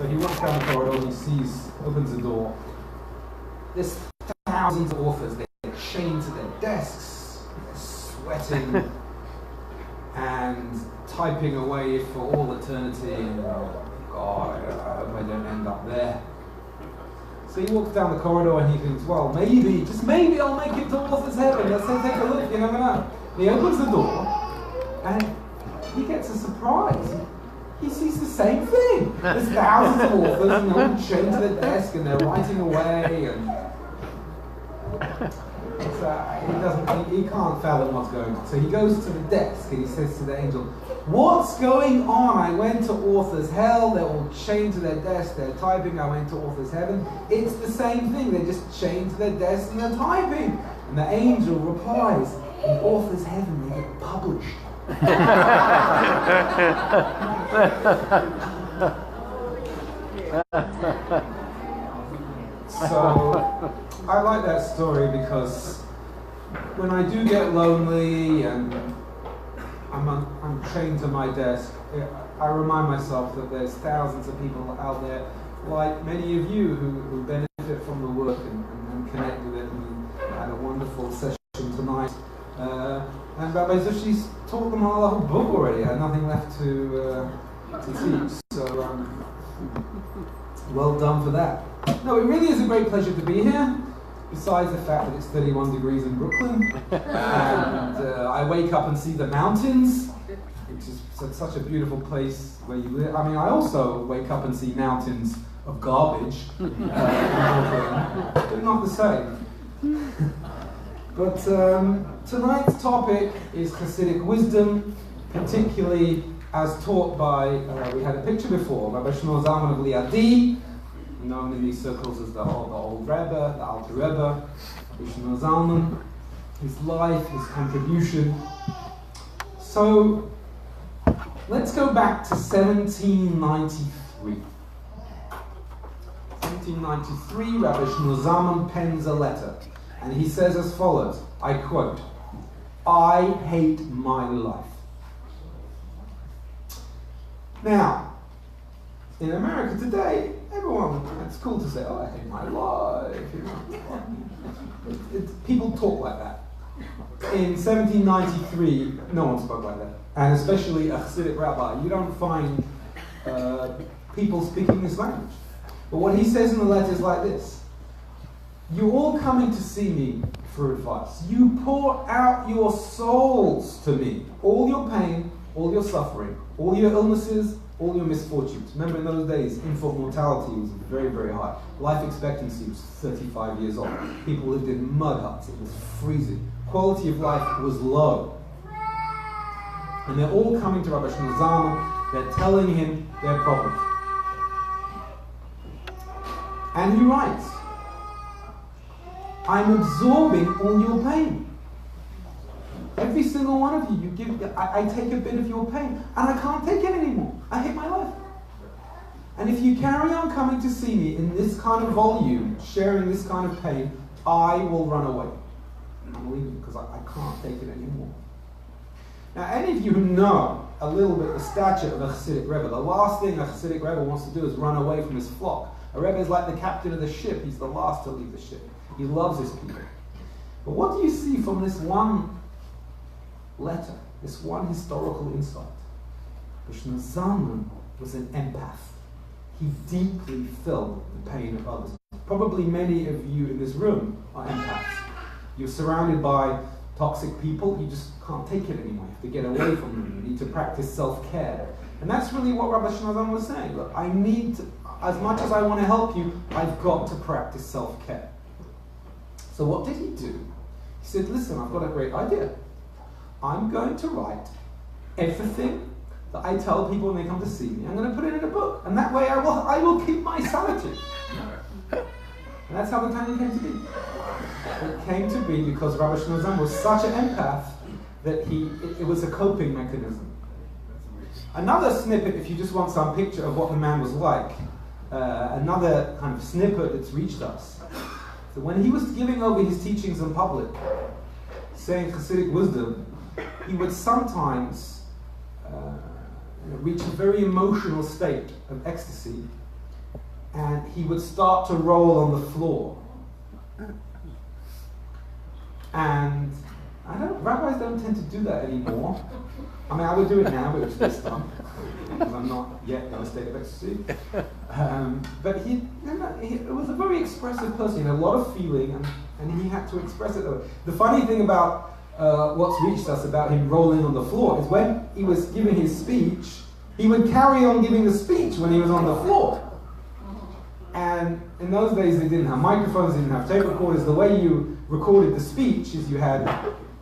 So he walks down the corridor, opens the door. There's thousands of authors, they're chained to their desks, they're sweating and typing away for all eternity. And God, I hope I don't end up there. So he walks down the corridor and he thinks, well, maybe, just maybe I'll make it to author's heaven. Let's take a look, you never know. He opens the door and he gets a surprise. He sees the same thing. There's thousands of authors and they're all chained to their desk and they're writing away and he can't fathom what's going on. So he goes to the desk and he says to the angel, what's going on? I went to author's hell, they're all chained to their desk, they're typing. I went to author's heaven. It's the same thing, they're just chained to their desk and they're typing. And the angel replies, in author's heaven they get published. So I like that story because when I do get lonely and I'm chained to my desk, I remind myself that there's thousands of people out there, like many of you, who benefit from the work and connect with it. And we had a wonderful session tonight. And Rabbi Zushi's taught them all the whole book already. I had nothing left to teach. So well done for that. No, it really is a great pleasure to be here. Besides the fact that it's 31 degrees in Brooklyn, and I wake up and see the mountains, which is such a beautiful place where you live. I mean, I also wake up and see mountains of garbage in Brooklyn, but not the same. But tonight's topic is Hasidic wisdom, particularly as taught by, we had a picture before, Rabbi Shmuel Zalman of Liadi, known in these circles as the old Rebbe, the Alter Rebbe, Shmuel Zalman, his life, his contribution. So let's go back to 1793. 1793, Rabbi Shmuel Zalman pens a letter, and he says as follows, I quote, I hate my life. Now, in America today, it's cool to say, oh, I hate my life. People talk like that. In 1793, no one spoke like that. And especially a Hasidic rabbi, you don't find people speaking this language. But what he says in the letter is like this. You're all coming to see me for advice. You pour out your souls to me. All your pain, all your suffering, all your illnesses, all your misfortunes. Remember, in those days, infant mortality was very, very high. Life expectancy was 35 years old. People lived in mud huts. It was freezing. Quality of life was low. And they're all coming to Rabbi Shmuel Zalman. They're telling him their problems. And he writes, I'm absorbing all your pain. Every single one of you, I take a bit of your pain, and I can't take it anymore. I hate my life. And if you carry on coming to see me in this kind of volume, sharing this kind of pain, I will run away. I'm leaving because I can't take it anymore. Now, any of you who know a little bit the stature of a Hasidic Rebbe, the last thing a Hasidic Rebbe wants to do is run away from his flock. A Rebbe is like the captain of the ship. He's the last to leave the ship. He loves his people. But what do you see from this one letter, this one historical insight? Shmuel Zalman was an empath. He deeply felt the pain of others. Probably many of you in this room are empaths. You're surrounded by toxic people, you just can't take it anymore. You have to get away from them. You need to practice self-care. And that's really what Rabbi Shmuel Zalman was saying. Look, I need to, as much as I want to help you, I've got to practice self-care. So what did he do? He said, listen, I've got a great idea. I'm going to write everything that I tell people when they come to see me. I'm going to put it in a book. And that way I will keep my sanity. And that's how the Tanya came to be. It came to be because Rabbi Shmuel Zalman was such an empath that it was a coping mechanism. Another snippet, if you just want some picture of what the man was like, another kind of snippet that's reached us. So when he was giving over his teachings in public, saying Hasidic wisdom, he would sometimes reach a very emotional state of ecstasy, and he would start to roll on the floor. And rabbis don't tend to do that anymore. I mean, I would do it now, but it's this time, because I'm not yet in a state of ecstasy. But he was a very expressive person. He had a lot of feeling, and he had to express it. The funny thing about what's reached us about him rolling on the floor is when he was giving his speech, he would carry on giving the speech when he was on the floor. And in those days, they didn't have microphones, they didn't have tape recorders. The way you recorded the speech is you had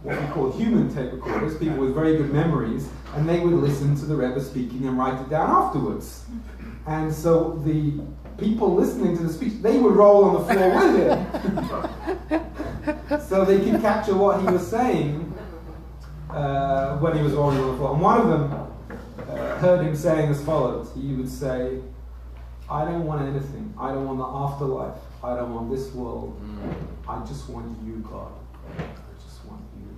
what we call human tape recorders, people with very good memories, and they would listen to the Rebbe speaking and write it down afterwards. And so the people listening to the speech, they would roll on the floor with him. So they could capture what he was saying when he was rolling on the floor. And one of them heard him saying as follows. He would say, I don't want anything. I don't want the afterlife. I don't want this world. I just want you, God. I just want you.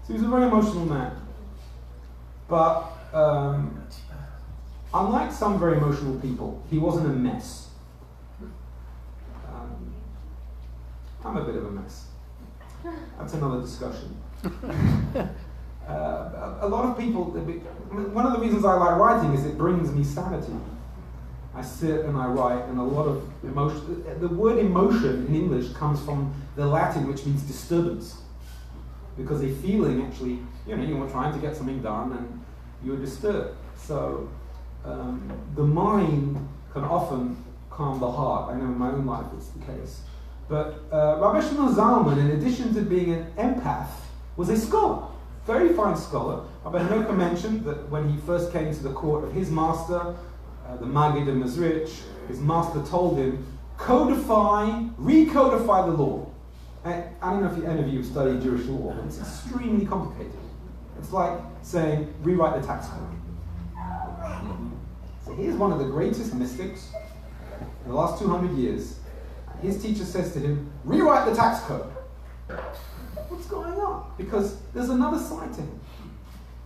So he was a very emotional man. But unlike some very emotional people, he wasn't a mess. I'm a bit of a mess. That's another discussion. A lot of people, one of the reasons I like writing is it brings me sanity. I sit and I write, and a lot of emotion. The word emotion in English comes from the Latin, which means disturbance. Because a feeling actually, you were trying to get something done and you were disturbed. So the mind can often calm the heart. I know in my own life it's the case. But Rabbi Shlomo Zalman, in addition to being an empath, was a scholar, very fine scholar. Rabbi Hanoka mentioned that when he first came to the court of his master, the Maggid of Mezrich, his master told him, recodify the law. I don't know if any of you have studied Jewish law, but it's extremely complicated. It's like saying, rewrite the tax code. So here's one of the greatest mystics in the last 200 years. His teacher says to him, rewrite the tax code. What's going on? Because there's another side to him.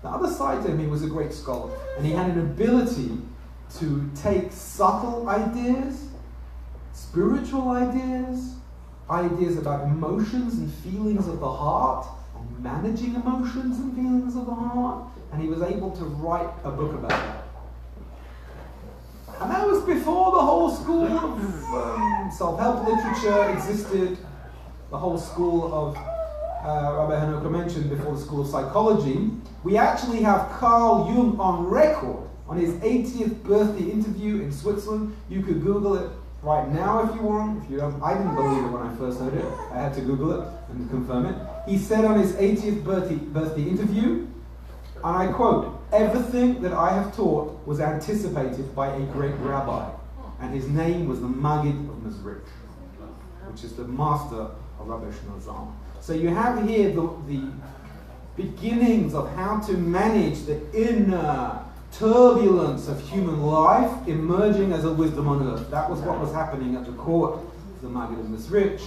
The other side to him, he was a great scholar, and he had an ability to take subtle ideas, spiritual ideas, ideas about emotions and feelings of the heart, and managing emotions and feelings of the heart, and he was able to write a book about that. And that was before the whole school of self-help literature existed, the whole school of, Rabbi Hanoka mentioned before, the school of psychology. We actually have Carl Jung on record on his 80th birthday interview in Switzerland. You could Google it right now if you want. If you don't, I didn't believe it when I first heard it. I had to Google it and confirm it. He said on his 80th birthday interview, and I quote, everything that I have taught was anticipated by a great rabbi, and his name was the Maggid of Mezrich, which is the master of Rabbi Shlomo Zalman. So you have here the beginnings of how to manage the inner turbulence of human life emerging as a wisdom on earth. That was what was happening at the court of the Maggid of Mezrich,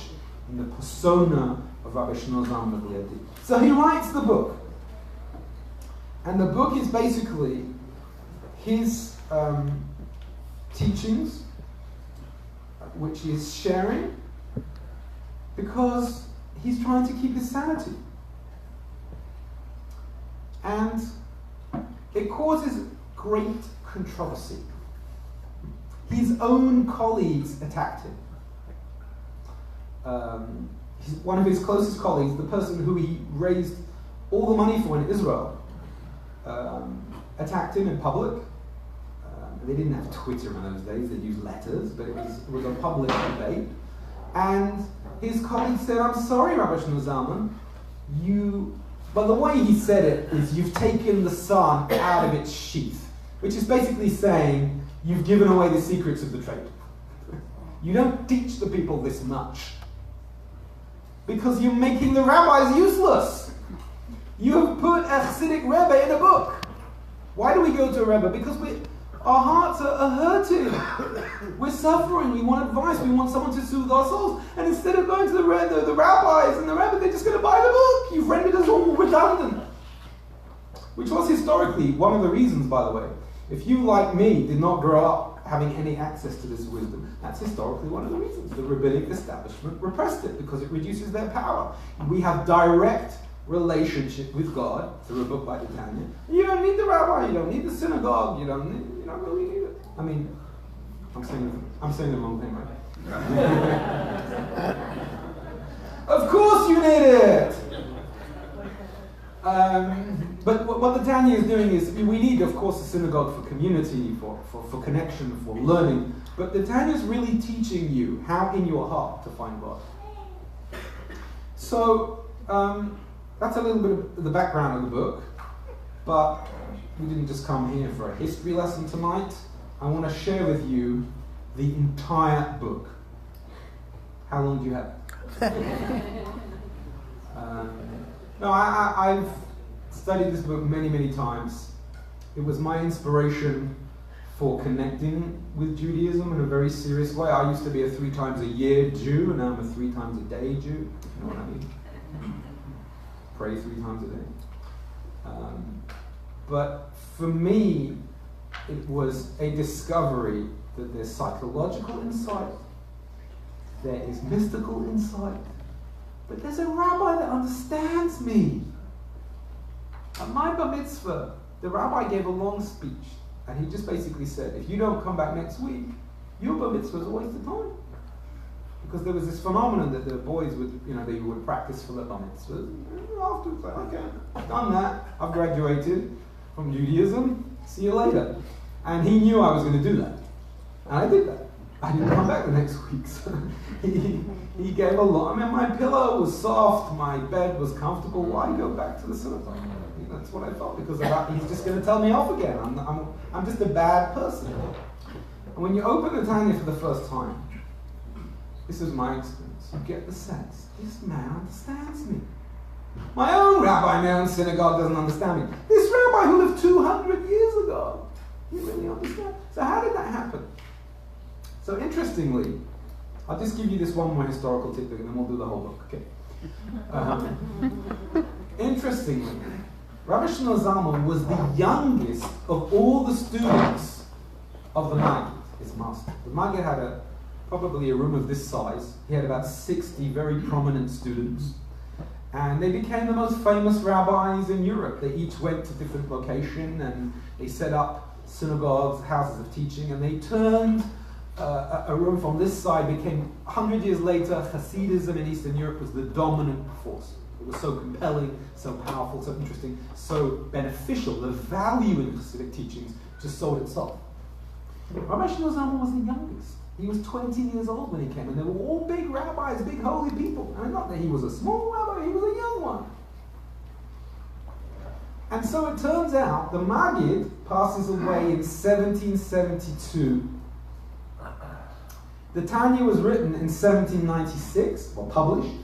in the persona of Rabbi Shlomo Zalman Liadi. So he writes the book. And the book is basically his teachings, which he is sharing, because he's trying to keep his sanity. And it causes great controversy. His own colleagues attacked him. One of his closest colleagues, the person who he raised all the money for in Israel, attacked him in public. They didn't have Twitter in those days, they used letters, but it was a public debate. And his colleague said, I'm sorry, Rabbi Shlomo Zalman, but the way he said it is, you've taken the sun out of its sheath, which is basically saying, you've given away the secrets of the trade. You don't teach the people this much, because you're making the rabbis useless. You have put a Chassidic Rebbe in a book. Why do we go to a Rebbe? Because our hearts are hurting. We're suffering. We want advice. We want someone to soothe our souls. And instead of going to the rabbis and the Rebbe, they're just going to buy the book. You've rendered us all redundant. Which was historically one of the reasons, by the way. If you, like me, did not grow up having any access to this wisdom. That's historically one of the reasons. The rabbinic establishment repressed it because it reduces their power. We have direct relationship with God through a book like the Tanya. You don't need the rabbi, you don't need the synagogue, you don't really need it. I mean, I'm saying the wrong thing, right? Of course you need it! But what the Tanya is doing is, we need, of course, a synagogue for community, for connection, for learning. But the Tanya is really teaching you how in your heart to find God. So, that's a little bit of the background of the book. But we didn't just come here for a history lesson tonight. I want to share with you the entire book. How long do you have? No, I've studied this book many, many times. It was my inspiration for connecting with Judaism in a very serious way. I used to be a 3 times a year Jew, and now I'm a 3 times a day Jew. You know what I mean? Pray 3 times a day. But for me, it was a discovery that there's psychological insight, there is mystical insight, but there's a rabbi that understands me. At my bar mitzvah, the rabbi gave a long speech, and he just basically said, if you don't come back next week, your bar mitzvah is a waste of time. Because there was this phenomenon that the boys would, they would practice for the bar mitzvah. Afterwards, like, okay, I've done that, I've graduated from Judaism, see you later. And he knew I was going to do that. And I did that. I didn't come back the next week. So he gave a lot. I mean, my pillow was soft, my bed was comfortable. Why go back to the synagogue? That's what I felt, because he's just going to tell me off again. I'm just a bad person. And when you open the Tanya for the first time, this is my experience, you get the sense, this man understands me. My own rabbi in my own synagogue doesn't understand me. This rabbi who lived 200 years ago, he really understands. So how did that happen? So interestingly, I'll just give you this one more historical tidbit and then we'll do the whole book, okay? Interestingly, Rabbi Shmuel Zalman was the youngest of all the students of the Maggid, his master. The Maggid had probably a room of this size. He had about 60 very prominent students. And they became the most famous rabbis in Europe. They each went to different locations and they set up synagogues, houses of teaching, and they turned a room from this side, became, 100 years later, Hasidism in Eastern Europe was the dominant force. It was so compelling, so powerful, so interesting, so beneficial. The value in Hasidic teachings just sold itself. Rabbi Shmuel Zalman was the youngest. He was 20 years old when he came, and they were all big rabbis, big holy people. I mean, not that he was a small rabbi, he was a young one. And so it turns out the Maggid passes away in 1772. The Tanya was written in 1796, or published,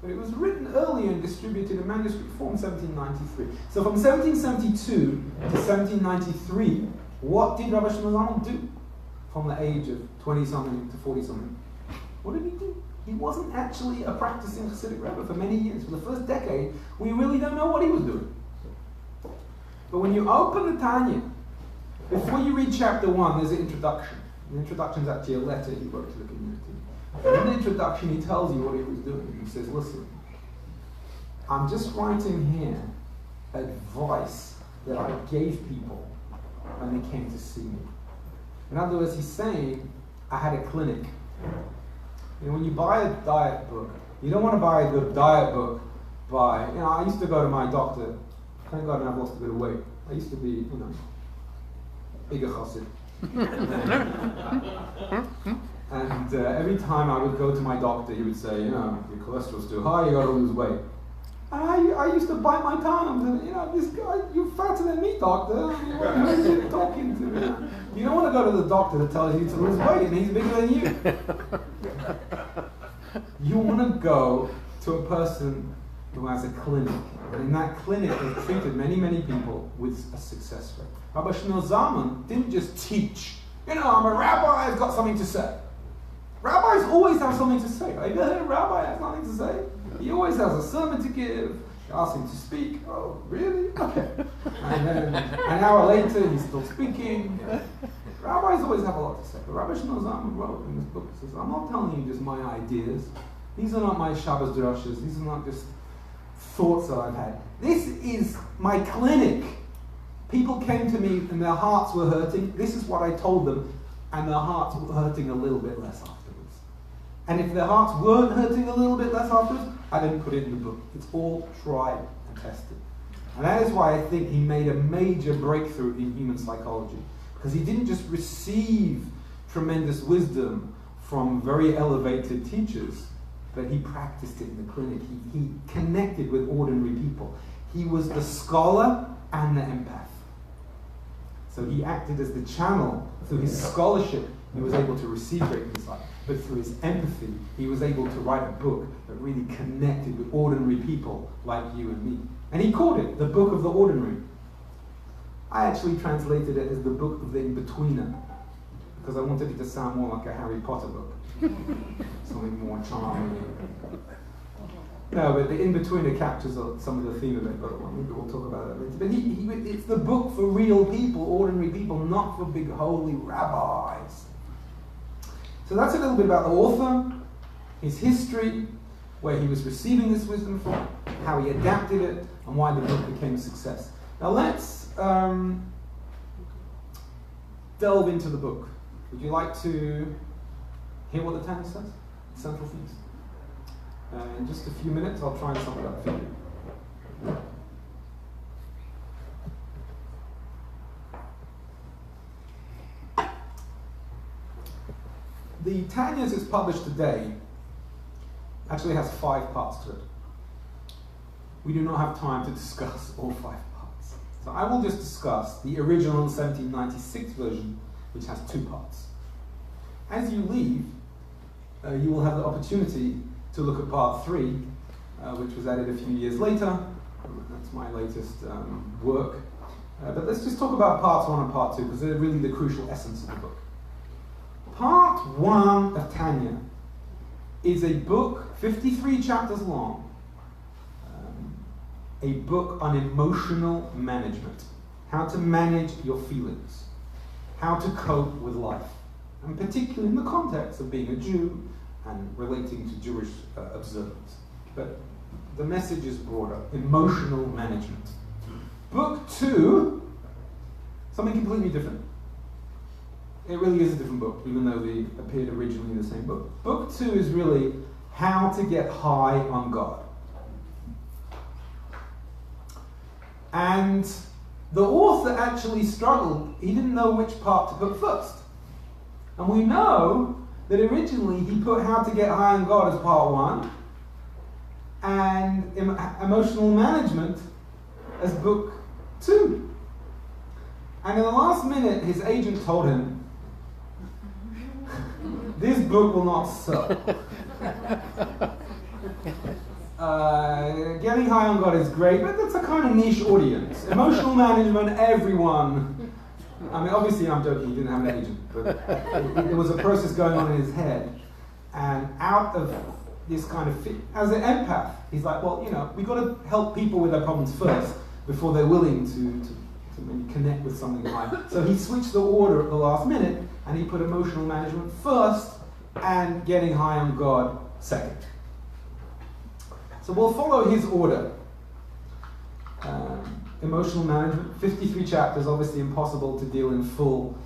but it was written earlier and distributed in manuscript form 1793. So from 1772 to 1793, what did Rabbi Shmuel Zalman do? From the age of 20-something to 40-something. What did he do? He wasn't actually a practicing Hasidic rabbi for many years. For the first decade, we really don't know what he was doing. But when you open the Tanya, before you read chapter 1, there's an introduction. The introduction is actually a letter he wrote to the community. And in the introduction, he tells you what he was doing. He says, listen, I'm just writing here advice that I gave people when they came to see me. In other words, he's saying, I had a clinic. When you buy a diet book, you don't want to buy a good diet book by, I used to go to my doctor. Thank God I've lost a bit of weight. I used to be, bigger chassid. And every time I would go to my doctor, he would say, your cholesterol's too high, you got to lose weight. And I used to bite my tongue and this guy, you're fatter than me, doctor. What are you talking to? You don't want to go to the doctor that tells you to lose weight and he's bigger than you. You want to go to a person who has a clinic. And in that clinic, they've treated many, many people with a success rate. Rabbi Shmuel Zalman didn't just teach. I'm a rabbi, I've got something to say. Rabbis always have something to say. Have you ever heard a rabbi have something to say? He always has a sermon to give. asked him to speak. Oh, really? Okay. And then an hour later, he's still speaking. Rabbis always have a lot to say. But Rabbi Shlomo Zalman wrote in this book, he says, I'm not telling you just my ideas. These are not my Shabbos drushes. These are not just thoughts that I've had. This is my clinic. People came to me and their hearts were hurting. This is what I told them. And their hearts were hurting a little bit less afterwards. And if their hearts weren't hurting a little bit less afterwards, I didn't put it in the book. It's all tried and tested. And that is why I think he made a major breakthrough in human psychology. Because he didn't just receive tremendous wisdom from very elevated teachers, but he practiced it in the clinic. He connected with ordinary people. He was the scholar and the empath. So he acted as the channel. Through his scholarship, he was able to receive great insight. But through his empathy, he was able to write a book that really connected with ordinary people like you and me. And he called it the Book of the Ordinary. I actually translated it as the Book of the In-Betweener, because I wanted it to sound more like a Harry Potter book. Something more charming. No, but the In-Betweener captures some of the theme of it, but maybe we'll talk about that later. But it's the book for real people, ordinary people, not for big holy rabbis. So that's a little bit about the author, his history, where he was receiving this wisdom from, how he adapted it, and why the book became a success. Now let's delve into the book. Would you like to hear what the Tanya says? Central themes. In just a few minutes, I'll try and sum it up for you. The Tanya as it's published today actually has 5 parts to it. We do not have time to discuss all 5 parts. So I will just discuss the original 1796 version, which has 2 parts. As you leave, you will have the opportunity to look at part 3, which was added a few years later. That's my latest work. But let's just talk about parts 1 and part 2, because they're really the crucial essence of the book. Part 1 of Tanya is a book, 53 chapters long, a book on emotional management, how to manage your feelings, how to cope with life, and particularly in the context of being a Jew and relating to Jewish observance. But the message is broader, emotional management. Book 2, something completely different. It really is a different book, even though they appeared originally in the same book. Book 2 is really how to get high on God. And the author actually struggled. He didn't know which part to put first. And we know that originally he put how to get high on God as part 1 and emotional management as book 2. And in the last minute, his agent told him, this book will not sell. Getting high on God is great, but that's a kind of niche audience. Emotional management, everyone. I mean, obviously I'm joking, he didn't have an agent, but there was a process going on in his head. And out of this kind of as an empath, he's like, well, we've got to help people with their problems first before they're willing to maybe connect with something high. So he switched the order at the last minute, and he put emotional management first and getting high on God second. So we'll follow his order. Emotional management, 53 chapters, obviously impossible to deal in full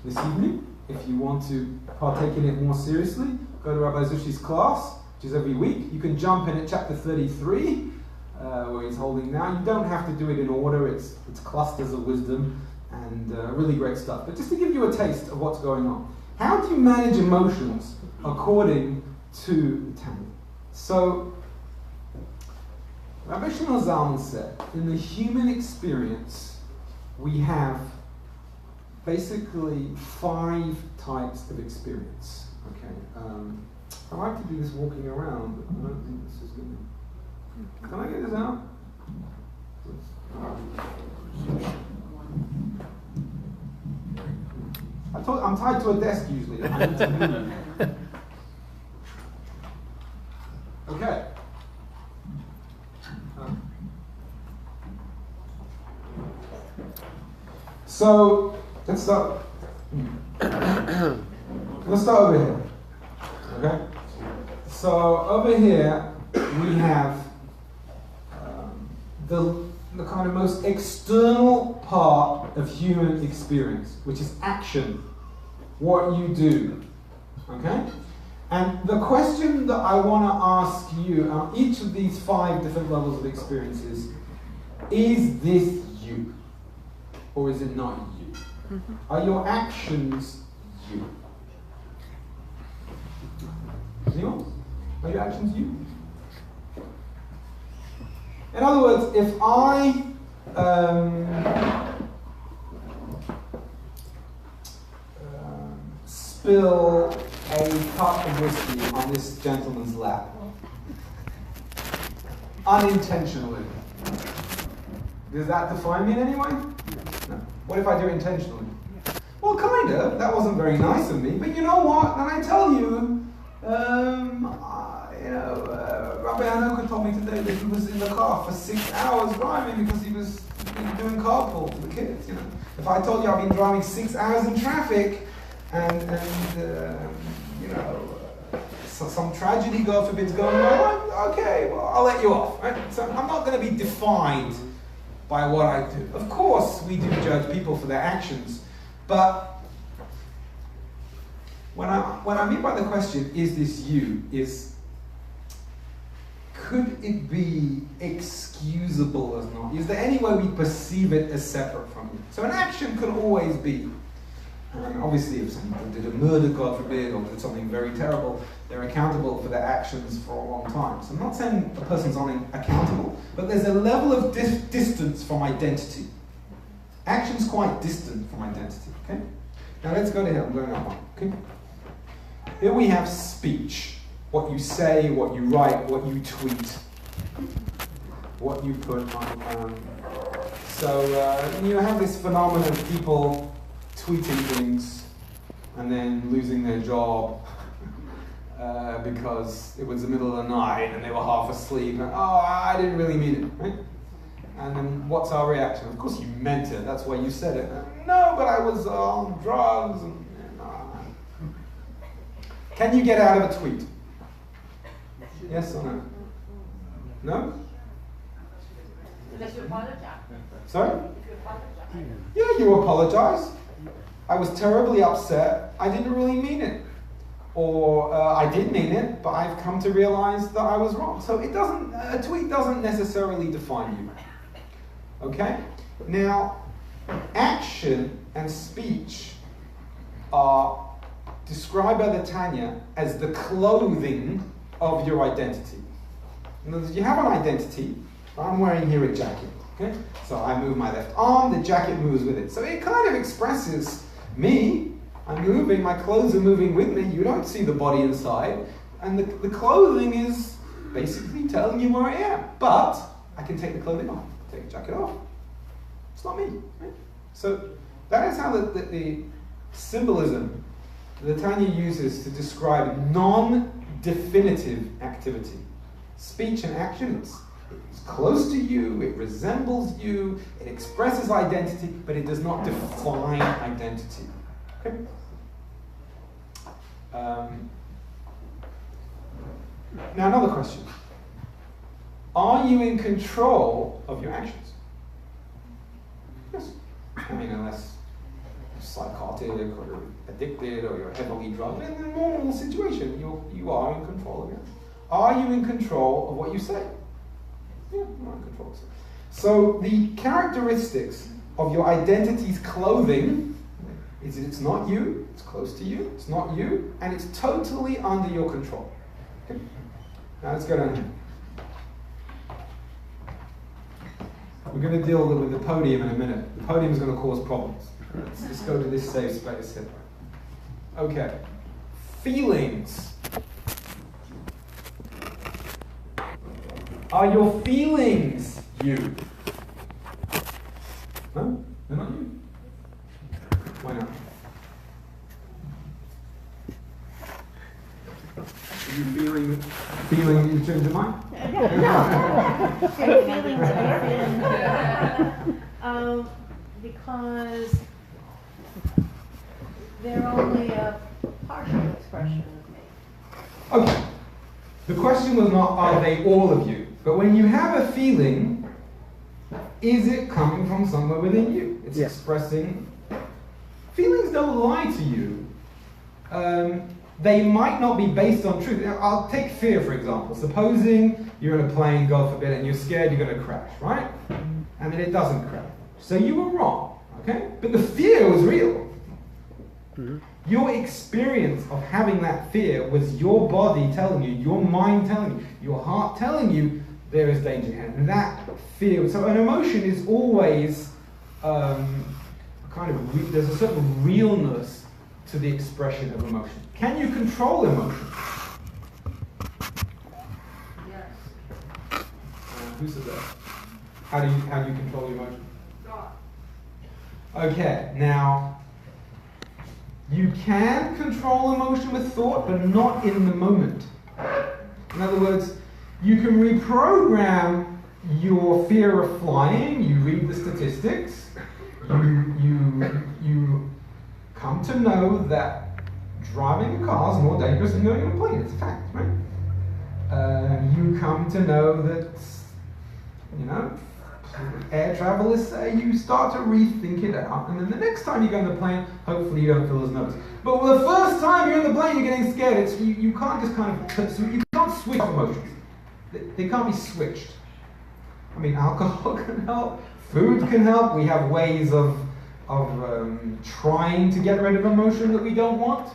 this evening. If you want to partake in it more seriously, go to Rabbi Zushi's class, which is every week. You can jump in at chapter 33, where he's holding now. You don't have to do it in order. It's clusters of wisdom and really great stuff. But just to give you a taste of what's going on. How do you manage emotions according to the Tanya? So, Rabbi Shlomo Zalman said, in the human experience, we have basically 5 types of experience. Okay, I like to do this walking around, but I don't think this is going to... Can I get this out? I'm tied to a desk usually. I need to move. Okay. So let's start. Let's start over here. Okay. So over here we have the kind of most external part of human experience, which is action, what you do. Okay? And the question that I want to ask you on each of these 5 different levels of experiences is this you? Or is it not you? Are your actions you? Anyone? Are your actions you? In other words, if I spill a cup of whiskey on this gentleman's lap, unintentionally, does that define me in any way? No. What if I do it intentionally? Well, kind of. That wasn't very nice of me, but you know what? Then I tell you, Rabbi Anoka told me today that he was in the car for 6 hours driving because he was doing carpool for the kids. You know, if I told you I've been driving 6 hours in traffic, so some tragedy, God forbid, is going on, okay, well, I'll let you off. Right? So I'm not going to be defined by what I do. Of course, we do judge people for their actions, but what I mean by the question, is this you, is could it be excusable as not? Is there any way we perceive it as separate from you? So an action could always be, obviously if someone did a murder, God forbid, or did something very terrible, they're accountable for their actions for a long time. So I'm not saying a person's unaccountable, but there's a level of distance from identity. Action's quite distant from identity, okay? Now let's go to here, I'm going up one, okay? Here we have speech. What you say, what you write, what you tweet, what you put on. So you have this phenomenon of people tweeting things and then losing their job because it was the middle of the night and they were half asleep and, I didn't really mean it, right? And then what's our reaction? Of course you meant it, that's why you said it. No, but I was on drugs. Can you get out of a tweet? Yes or no? No? Unless you apologize. Sorry? If you apologize. Yeah, you apologize. I was terribly upset. I didn't really mean it. Or I did mean it, but I've come to realize that I was wrong. So a tweet doesn't necessarily define you. Okay? Now, action and speech are described by the Tanya as the clothing of your identity. In other words, you have an identity. I'm wearing here a jacket. Okay? So I move my left arm, the jacket moves with it. So it kind of expresses me. I'm moving, my clothes are moving with me. You don't see the body inside. And the clothing is basically telling you where I am. But I can take the clothing off, take the jacket off. It's not me. Right? So that is how the symbolism the Tanya uses to describe non-definitive activity. Speech and action, it's close to you, it resembles you, it expresses identity, but it does not define identity. Okay? Now another question. Are you in control of your actions? Yes. I mean, unless psychotic or addicted or you're heavily drugged, in a normal situation, you are in control of it. Are you in control of what you say? Yeah, you're in control of it. So the characteristics of your identity's clothing is that it's not you, it's close to you, it's not you, and it's totally under your control. Okay? Now let's go down here. We're going to deal with the podium in a minute. The podium is going to cause problems. Let's just go to this safe space here. Okay. Feelings. Are your feelings you? No? They're not you? Why not? Are you feeling you change your mind? Feelings because They're only a partial expression of me. Okay. The question was not, are they all of you? But when you have a feeling, is it coming from somewhere within you? It's expressing. Feelings don't lie to you. They might not be based on truth. I'll take fear, for example. Supposing you're in a plane, God forbid, and you're scared you're going to crash, right? And then it doesn't crash. So you were wrong, okay? But the fear was real. Mm-hmm. Your experience of having that fear was your body telling you, your mind telling you, your heart telling you there is danger ahead. And that fear, so an emotion is always there's a certain realness to the expression of emotion. Can you control emotion? Yes. Who said that? How do you control your emotion? God. Okay, now you can control emotion with thought, but not in the moment. In other words, you can reprogram your fear of flying. You read the statistics. You come to know that driving a car is more dangerous than going on a plane. It's a fact, right? You come to know that, air travel is you start to rethink it out, and then the next time you go on the plane, hopefully you don't feel as nervous. But the first time you're in the plane, you're getting scared. You can't just you can't switch emotions. They can't be switched. I mean, alcohol can help, food can help. We have ways of trying to get rid of emotion that we don't want.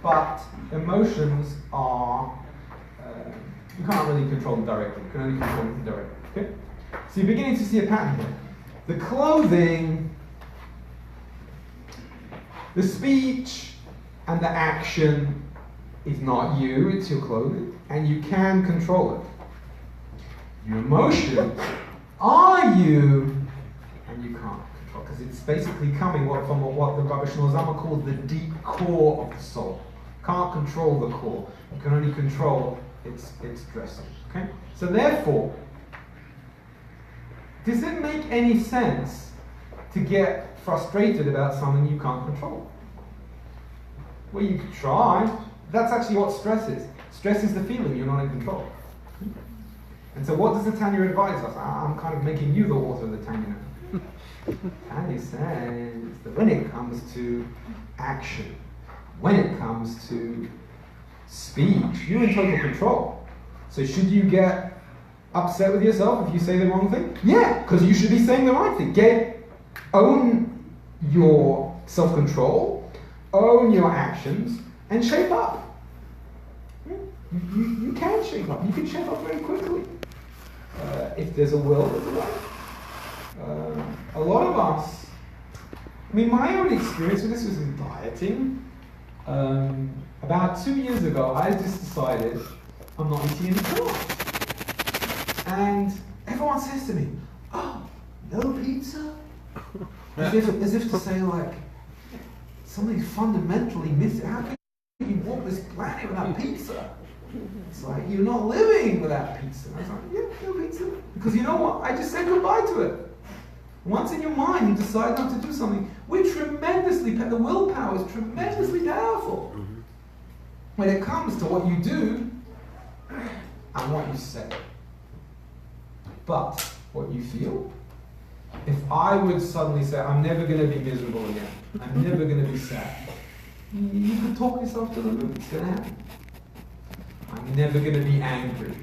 But emotions are, you can't really control them directly. You can only control them indirectly. Okay? So you're beginning to see a pattern here. The clothing, the speech, and the action is not you, it's your clothing, and you can control it. Your emotions are you, and you can't control, because it's basically coming from what the Rabbi Shlomo called the deep core of the soul. Can't control the core. You can only control its dressing. Okay? So therefore, does it make any sense to get frustrated about something you can't control? Well, you could try. That's actually what stress is. Stress is the feeling you're not in control. And so what does the Tanya advise us? I'm kind of making you the author of the Tanya now. Tanya says that when it comes to action, when it comes to speech, you're in total control. So should you get upset with yourself if you say the wrong thing? Yeah, because you should be saying the right thing. Own your self-control, own your actions, and shape up. You can shape up. You can shape up very quickly. If there's a will, there's a way. A lot of us, my own experience with this was in dieting. About 2 years ago, I just decided I'm not eating any pork. And everyone says to me, "Oh, no pizza?" As if to say, like, something's fundamentally missing. How can you walk this planet without pizza? It's like, you're not living without pizza. And I was like, yeah, no pizza. Because you know what? I just said goodbye to it. Once in your mind you decide not to do something, the willpower is tremendously powerful. When it comes to what you do and what you say. But what you feel, if I would suddenly say, I'm never going to be miserable again, I'm never going to be sad, you can talk yourself to the moon. It's going to happen. I'm never going to be angry.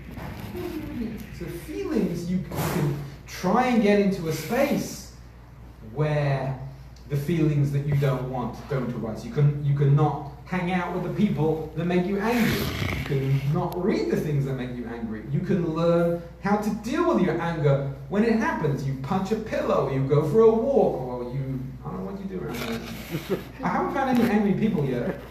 So feelings, you can try and get into a space where the feelings that you don't want don't arise. You can not hang out with the people that make you angry. You can not read the things that make you angry. You can learn how to deal with your anger when it happens. You punch a pillow, you go for a walk, or you, I don't know what you do around there. I haven't found any angry people yet.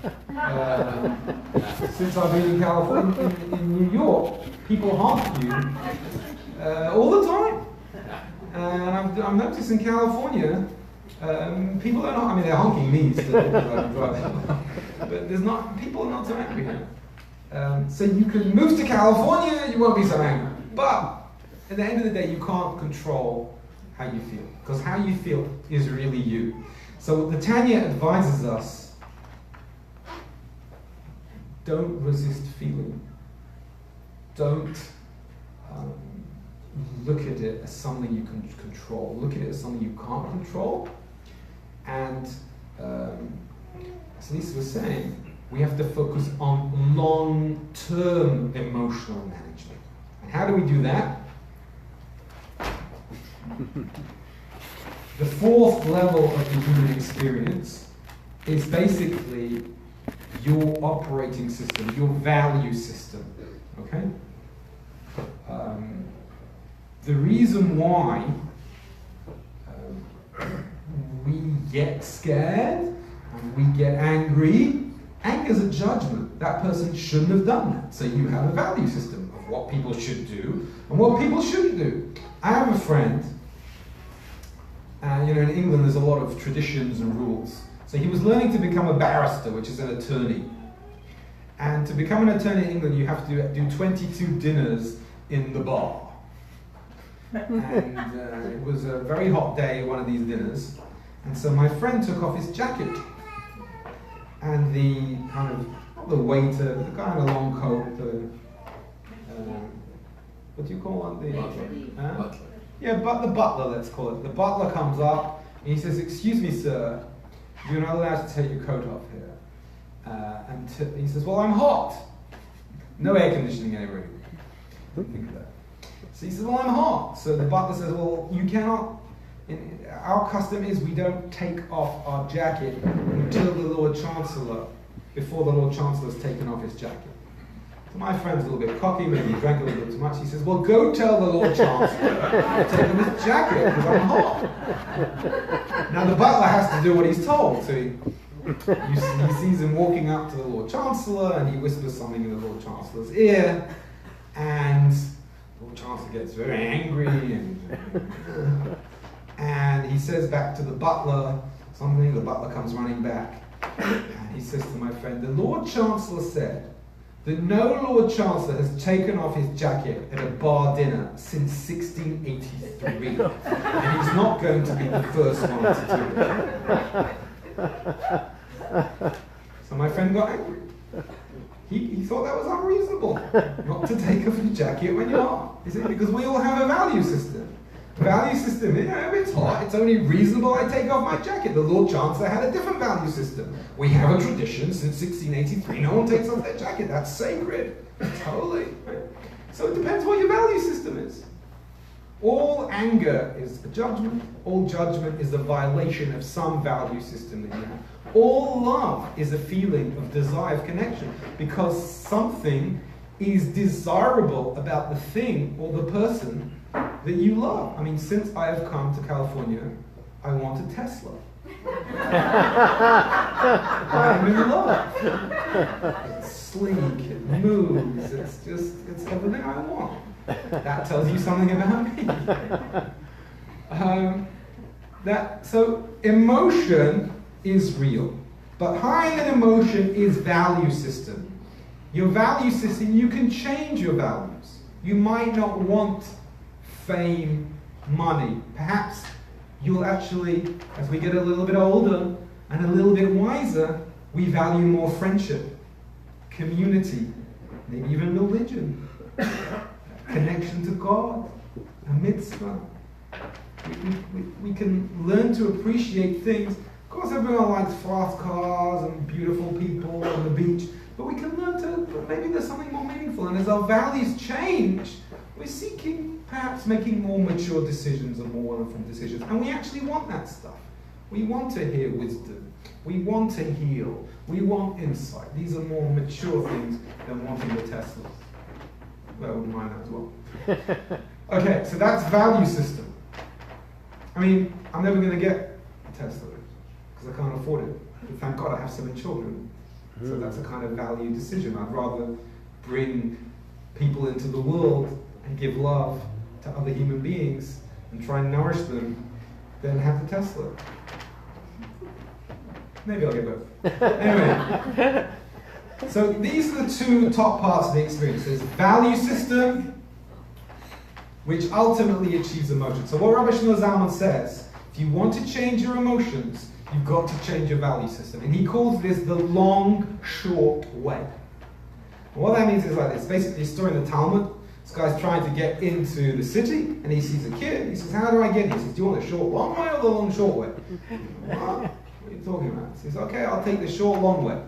Since I've been in California, in New York, people honk you all the time. And I'm noticing in California, people are not, they're honking me still, but people are not so angry now. So you can move to California, you won't be so angry. But at the end of the day, you can't control how you feel, because how you feel is really you. So the Tanya advises us don't resist feeling. Don't look at it as something you can control. Look at it as something you can't control. And as Lisa was saying, we have to focus on long-term emotional management. And how do we do that? The fourth level of the human experience is basically your operating system, your value system. Okay? The reason why we get scared and we get angry, anger is a judgment. That person shouldn't have done that. So you have a value system of what people should do and what people shouldn't do. I have a friend, in England there's a lot of traditions and rules. So he was learning to become a barrister, which is an attorney. And to become an attorney in England, you have to do 22 dinners in the bar. And it was a very hot day, one of these dinners. And so my friend took off his jacket. And the not the waiter, the guy in a long coat, what do you call it? Butler. Yeah, but the butler, let's call it. The butler comes up and he says, "Excuse me, sir, you're not allowed to take your coat off here." He says, "Well, I'm hot." No air conditioning anywhere. Think of that. So he says, "Well, I'm hot." So the butler says, "Well, you cannot. Our custom is we don't take off our jacket until the Lord Chancellor, before the Lord Chancellor's taken off his jacket." So my friend's a little bit cocky, maybe he drank a little bit too much. He says, "Well, go tell the Lord Chancellor to take off his jacket because I'm hot." Now the butler has to do what he's told, so he sees him walking up to the Lord Chancellor and he whispers something in the Lord Chancellor's ear, and the Lord Chancellor gets very angry and he says back to the butler something. The butler comes running back and he says to my friend, "The Lord Chancellor said that no Lord Chancellor has taken off his jacket at a bar dinner since 1683, and he's not going to be the first one to do it." So my friend got angry. He thought that was unreasonable, not to take off your jacket when you're hot. You see, because we all have a value system. Value system, if it's hot, it's only reasonable I take off my jacket. The Lord Chancellor had a different value system. We have a tradition since 1683, no one takes off their jacket. That's sacred. Totally. Right? So it depends what your value system is. All anger is a judgment. All judgment is a violation of some value system that you have. All love is a feeling of desire, of connection, because something is desirable about the thing or the person that you love. I mean, since I have come to California, I want a Tesla. I'm in love. It's sleek, it moves, it's everything I want. That tells you something about me. So emotion is real, but behind an emotion is value system. Your value system, you can change your values. You might not want fame, money. Perhaps you'll actually, as we get a little bit older and a little bit wiser, we value more friendship, community, maybe even religion, connection to God, a mitzvah. We can learn to appreciate things. Of course, everyone likes fast cars and beautiful people on the beach, but we can learn to, maybe there's something more meaningful. And as our values change, we're seeking perhaps making more mature decisions and more informed decisions. And we actually want that stuff. We want to hear wisdom. We want to heal. We want insight. These are more mature things than wanting the Tesla. Well, I wouldn't mind that as well. Okay, so that's value system. I mean, I'm never going to get a Tesla because I can't afford it. But thank God I have 7 children. So that's a kind of value decision. I'd rather bring people into the world and give love to other human beings and try and nourish them than have the Tesla. Maybe I'll get both. Anyway, so these are the 2 top parts of the experience. There's value system, which ultimately achieves emotion. So what Rabbi Shmuel Zalman says, if you want to change your emotions, you've got to change your value system. And he calls this the long, short way. And what that means is like this. Basically, a story in the Talmud. This guy's trying to get into the city, and he sees a kid. He says, how do I get in? He says, do you want the short long way or the long short way? What are you talking about? He says, okay, I'll take the short long way.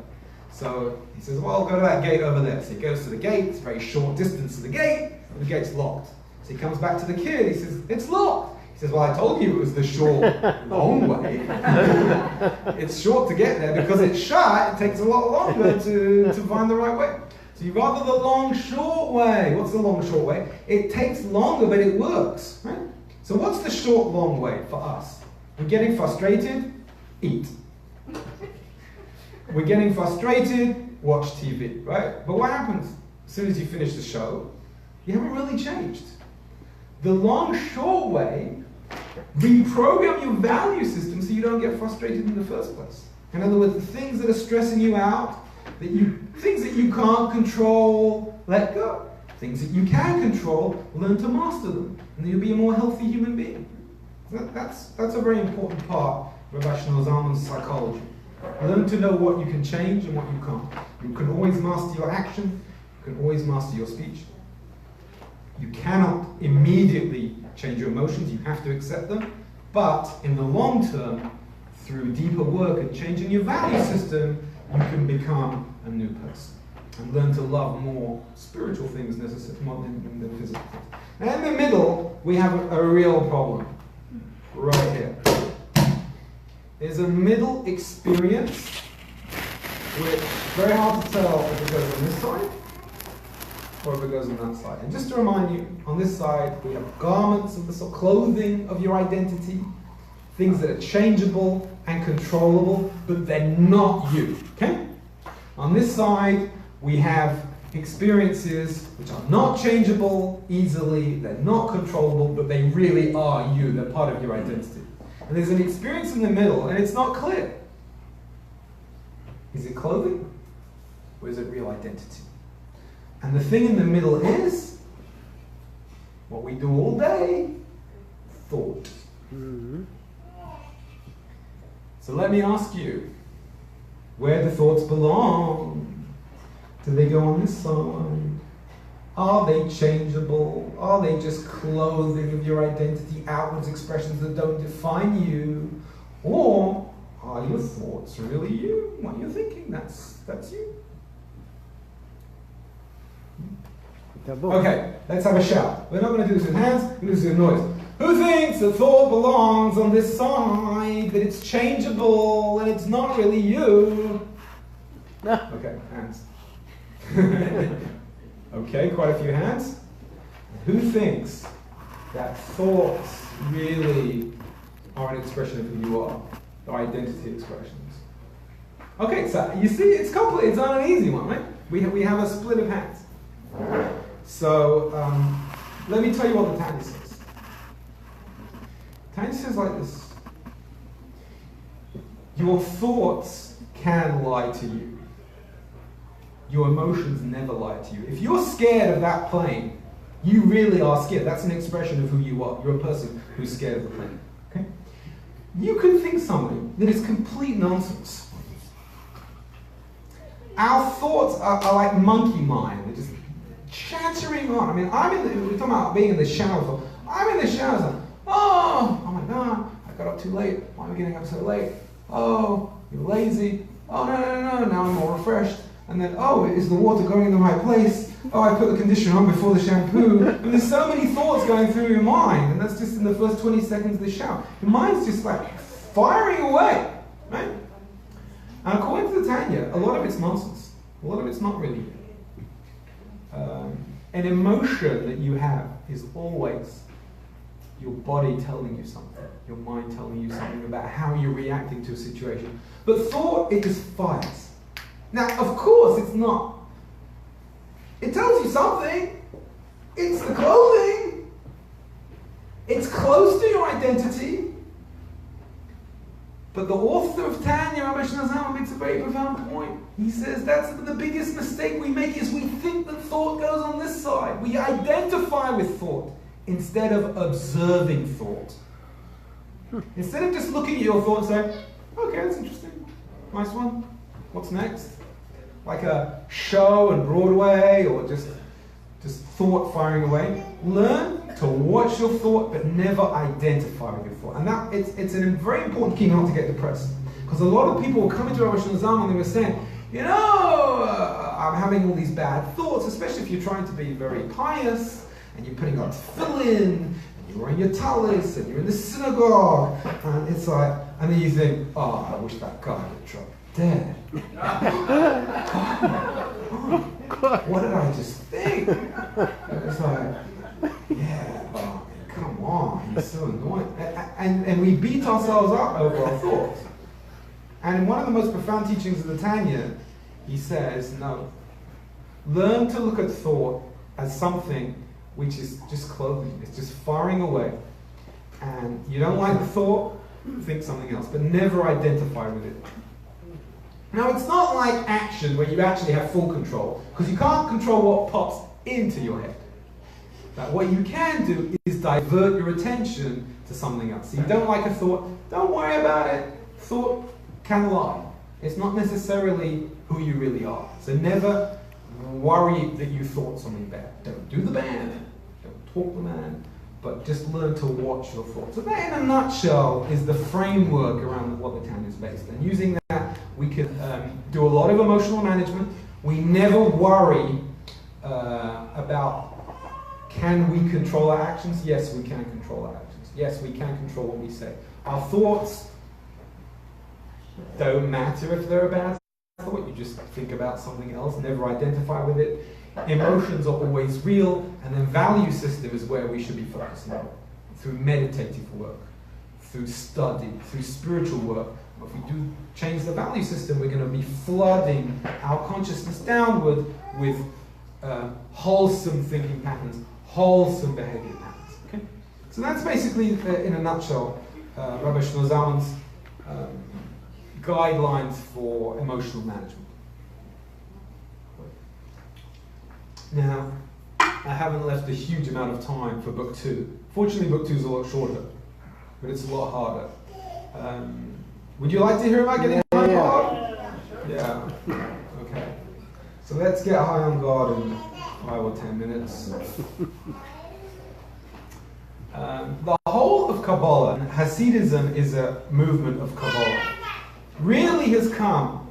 So he says, well, I'll go to that gate over there. So he goes to the gate. It's a very short distance to the gate, and the gate's locked. So he comes back to the kid. He says, it's locked. He says, well, I told you it was the short long way. It's short to get there because it's shut. It takes a lot longer to find the right way. So you'd rather the long short way. What's the long short way? It takes longer, but it works. Right? So what's the short long way for us? We're getting frustrated, eat. We're getting frustrated, watch TV, right? But what happens as soon as you finish the show? You haven't really changed. The long short way, reprogram your value system so you don't get frustrated in the first place. In other words, the things that are stressing you out, things that you can't control, let go. Things that you can control, learn to master them, and you'll be a more healthy human being. That's a very important part of Rabbi Shlomo Zalman's psychology. Learn to know what you can change and what you can't. You can always master your action. You can always master your speech. You cannot immediately change your emotions. You have to accept them. But in the long term, through deeper work and changing your value system, you can become a new person and learn to love more spiritual things more than physical things. Now in the middle, we have a real problem. Right here. There's a middle experience which is very hard to tell if it goes on this side or if it goes on that side. And just to remind you, on this side we have garments of the sort of clothing of your identity, things that are changeable and controllable, but they're not you. Okay? On this side we have experiences which are not changeable easily, they're not controllable, but they really are you, they're part of your identity. And there's an experience in the middle, and it's not clear. Is it clothing, or is it real identity? And the thing in the middle is what we do all day, thought. Mm-hmm. So let me ask you, where do thoughts belong? Do they go on this side? Are they changeable? Are they just clothing of your identity, outwards expressions that don't define you? Or are your thoughts really you? What you're thinking, that's you. Okay, let's have a shout. We're not going to do this with hands, we're going to do this with noise. Who thinks that thought belongs on this side, that it's changeable and it's not really you? Okay, hands. Okay, quite a few hands. Who thinks that thoughts really are an expression of who you are? Or identity expressions? Okay, so you see, it's complicated. It's not an easy one, right? We have a split of hands. So, let me tell you what the Tanya says. Tanya says like this. Your thoughts can lie to you. Your emotions never lie to you. If you're scared of that plane, you really are scared. That's an expression of who you are. You're a person who's scared of the plane. Okay? You can think something that is complete nonsense. Our thoughts are like monkey mind. They're just chattering on. I mean, we're talking about being in the shower. I'm in the shower. Oh my God, I got up too late. Why am I getting up so late? Oh, you're lazy. Oh, no, now I'm more refreshed. And then, oh, is the water going in the right place? Oh, I put the conditioner on before the shampoo. And there's so many thoughts going through your mind, and that's just in the first 20 seconds of the shower. Your mind's just like firing away, right? And according to the Tanya, a lot of it's nonsense. A lot of it's not really. An emotion that you have is always your body telling you something, your mind telling you something about how you're reacting to a situation. But thought, it just fires. Now, of course, it's not. It tells you something. It's the clothing. It's close to your identity. But the author of Tanya, Rabbi Shlomo Zalman, makes a very profound point. He says that's the biggest mistake we make is we think that thought goes on this side. We identify with thought instead of observing thought. Instead of just looking at your thought and saying, okay, that's interesting. Nice one. What's next? like a show on Broadway or just thought firing away. Learn to watch your thought, but never identify with your thought. And that it's a very important key not to get depressed. Because a lot of people were coming to Rabbi Shlomo and they were saying, I'm having all these bad thoughts, especially if you're trying to be very pious and you're putting on tefillin and you're wearing your talis and you're in the synagogue, and it's like, and then you think, I wish that guy would drop dead. What did I just think? It's like, come on, he's so annoying. And we beat ourselves up over our thoughts. And in one of the most profound teachings of the Tanya, he says, no, learn to look at thought as something which is just clothing. It's just firing away. And you don't like the thought, think something else, but never identify with it. Now, it's not like action where you actually have full control, because you can't control what pops into your head. But what you can do is divert your attention to something else. So you don't like a thought, don't worry about it. Thought can lie. It's not necessarily who you really are. So never worry that you thought something bad. Don't do the bad. Don't talk the bad. But just learn to watch your thoughts. So that, in a nutshell, is the framework around what the Tanya is based. And using that, we can do a lot of emotional management. We never worry about, can we control our actions? Yes, we can control our actions. Yes, we can control what we say. Our thoughts don't matter if they're a bad thought. You just think about something else, never identify with it. Emotions are always real, and then value system is where we should be focusing on. Through meditative work, through study, through spiritual work. If we do change the value system, we're going to be flooding our consciousness downward with wholesome thinking patterns, wholesome behavior patterns. Okay? So that's basically, in a nutshell, Rabbi Shlomo Zalman's guidelines for emotional management. Now, I haven't left a huge amount of time for book 2. Fortunately, book 2 is a lot shorter, but it's a lot harder. Would you like to hear about getting high on God? Yeah. Okay. So let's get high on God in 5 or 10 minutes. The whole of Kabbalah, Hasidism is a movement of Kabbalah, really has come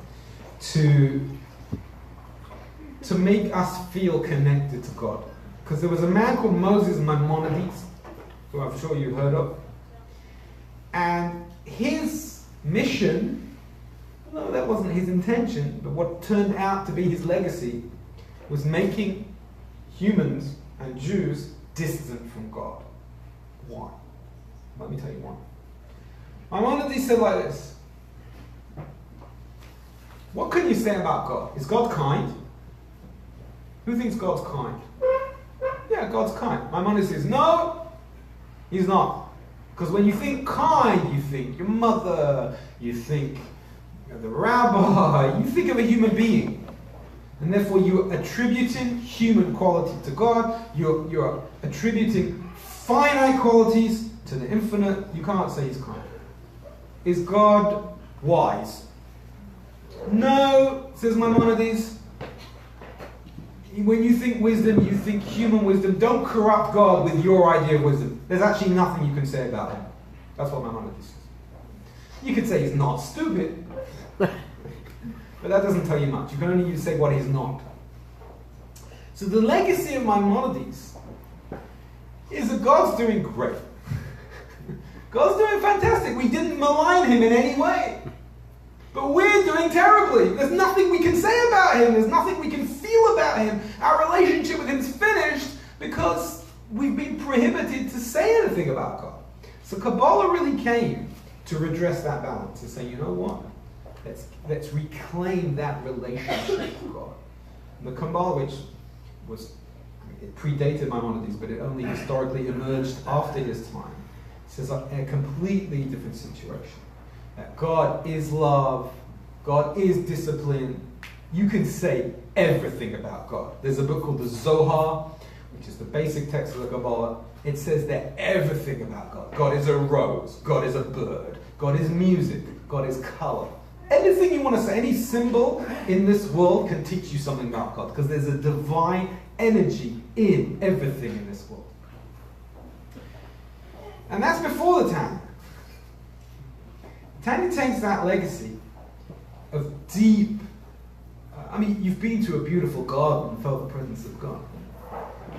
to make us feel connected to God. Because there was a man called Moses Maimonides, who I'm sure you've heard of, and his mission, no, that wasn't his intention, but what turned out to be his legacy, was making humans and Jews distant from God. Why? Let me tell you why. Maimonides said like this: what can you say about God? Is God kind? Who thinks God's kind? Yeah, God's kind. Maimonides says, no, he's not. Because when you think kind, you think your mother, you think the rabbi, you think of a human being. And therefore you're attributing human quality to God, you're attributing finite qualities to the infinite. You can't say he's kind. Is God wise? No, says Maimonides. When you think wisdom, you think human wisdom. Don't corrupt God with your idea of wisdom. There's actually nothing you can say about him. That's what Maimonides says. You could say he's not stupid, but that doesn't tell you much. You can only say what he's not. So the legacy of Maimonides is that God's doing great. God's doing fantastic. We didn't malign him in any way. But we're doing terribly. There's nothing we can say about him. There's nothing we can feel about him. Our relationship with him is finished because we've been prohibited to say anything about God. So Kabbalah really came to redress that balance and say, you know what? Let's reclaim that relationship with God. And the Kabbalah, which it predated Maimonides, but it only historically emerged after his time, says a completely different situation. That God is love, God is discipline. You can say everything about God. There's a book called the Zohar, which is the basic text of the Kabbalah. It says there everything about God. God is a rose, God is a bird, God is music, God is color. Anything you want to say, any symbol in this world can teach you something about God, because there's a divine energy in everything in this world. And that's before the Tanya. Tanya takes that legacy of deep, you've been to a beautiful garden and felt the presence of God.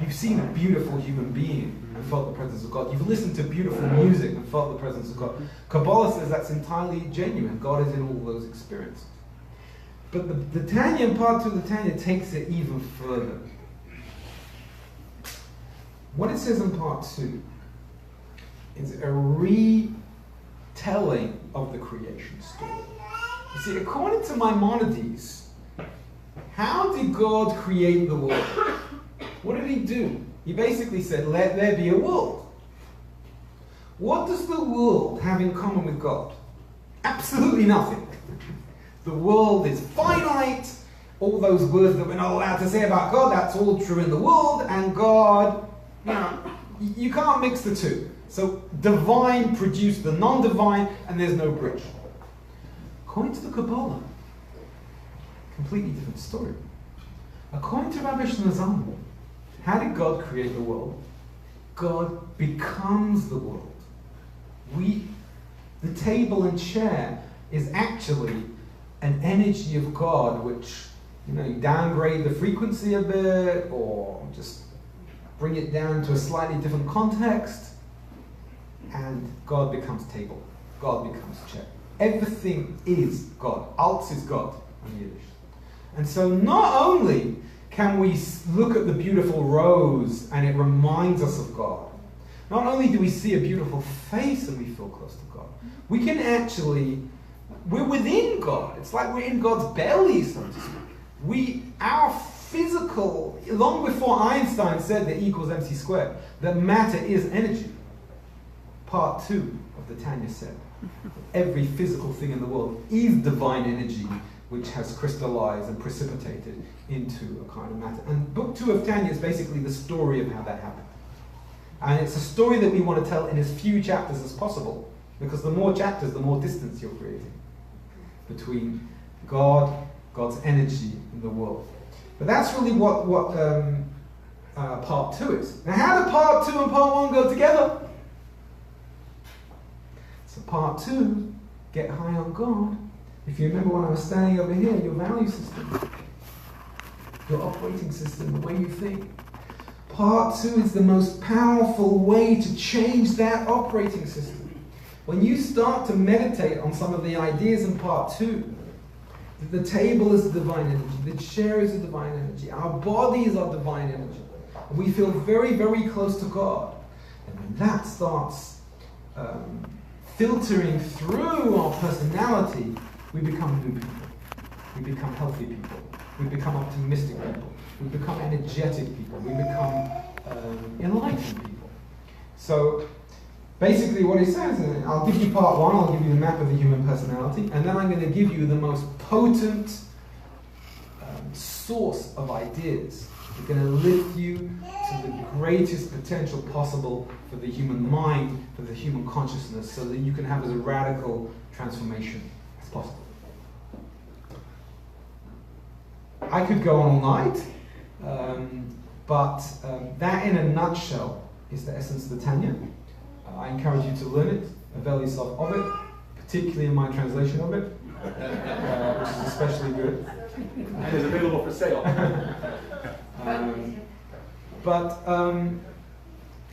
You've seen a beautiful human being and felt the presence of God. You've listened to beautiful music and felt the presence of God. Kabbalah says that's entirely genuine. God is in all those experiences. But the Tanya, in part 2 of the Tanya, takes it even further. What it says in part 2 is a retelling of the creation story. You see, according to Maimonides, how did God create the world? What did he do? He basically said, let there be a world. What does the world have in common with God? Absolutely nothing. The world is finite. All those words that we're not allowed to say about God, that's all true in the world. And God, you can't mix the two. So divine produced the non-divine, and there's no bridge. According to the Kabbalah, completely different story. According to Rabbi Shnazam, how did God create the world? God becomes the world. The table and chair is actually an energy of God, which you downgrade the frequency a bit, or just bring it down to a slightly different context, and God becomes table. God becomes chair. Everything is God. Alles is God in Yiddish. And so not only can we look at the beautiful rose and it reminds us of God, not only do we see a beautiful face and we feel close to God, we can actually, we're within God. It's like we're in God's belly, so to speak. Our physical, long before Einstein said that E equals mc squared, that matter is energy. Part 2 of the Tanya said, every physical thing in the world is divine energy, which has crystallized and precipitated into a kind of matter. And book 2 of Tanya is basically the story of how that happened. And it's a story that we want to tell in as few chapters as possible, because the more chapters, the more distance you're creating between God, God's energy, and the world. But that's really what part 2 is. Now, how do part 2 and part 1 go together? So part 2, get high on God. If you remember when I was standing over here, your value system, your operating system, the way you think. Part 2 is the most powerful way to change that operating system. When you start to meditate on some of the ideas in part 2, the table is a divine energy, the chair is a divine energy, our bodies are divine energy. We feel very, very close to God. And when that starts filtering through our personality, we become new people. We become healthy people. We become optimistic people. We become energetic people. We become enlightened people. So basically what he says is, I'll give you part 1, I'll give you the map of the human personality, and then I'm going to give you the most potent source of ideas. We're going to lift you to the greatest potential possible for the human mind, for the human consciousness, so that you can have as a radical transformation as possible. I could go on all night, but that in a nutshell is the essence of the Tanya. I encourage you to learn it, avail yourself of it, particularly in my translation of it, which is especially good. And is available for sale.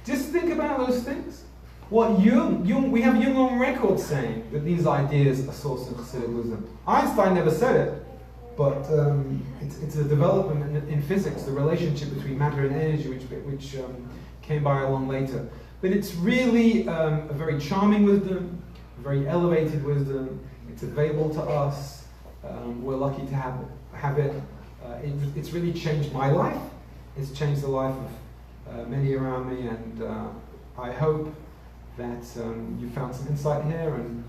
Just think about those things. What Jung, we have Jung on record saying that these ideas are sourced in Hasidic wisdom. Einstein never said it, but it's a development in physics, the relationship between matter and energy, which came by along later. But it's really a very charming wisdom, a very elevated wisdom. It's available to us. We're lucky to have it. It's really changed my life. It's changed the life of many around me, and I hope that you found some insight here. And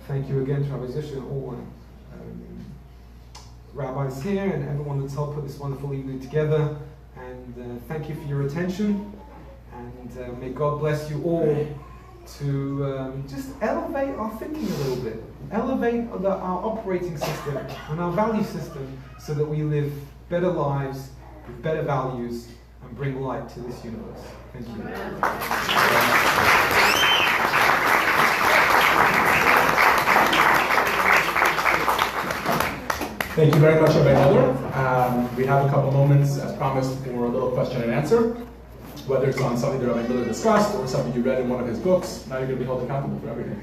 thank you again to Rabbi Zisha and all rabbis here and everyone that's helped put this wonderful evening together. And thank you for your attention. And may God bless you all to just elevate our thinking a little bit, elevate our operating system and our value system so that we live better lives with better values and bring light to this universe. Thank you. Thank you very much, Rabbi Miller. We have a couple moments, as promised, for a little question and answer. Whether it's on something that Rabbi Miller discussed or something you read in one of his books, now you're going to be held accountable for everything.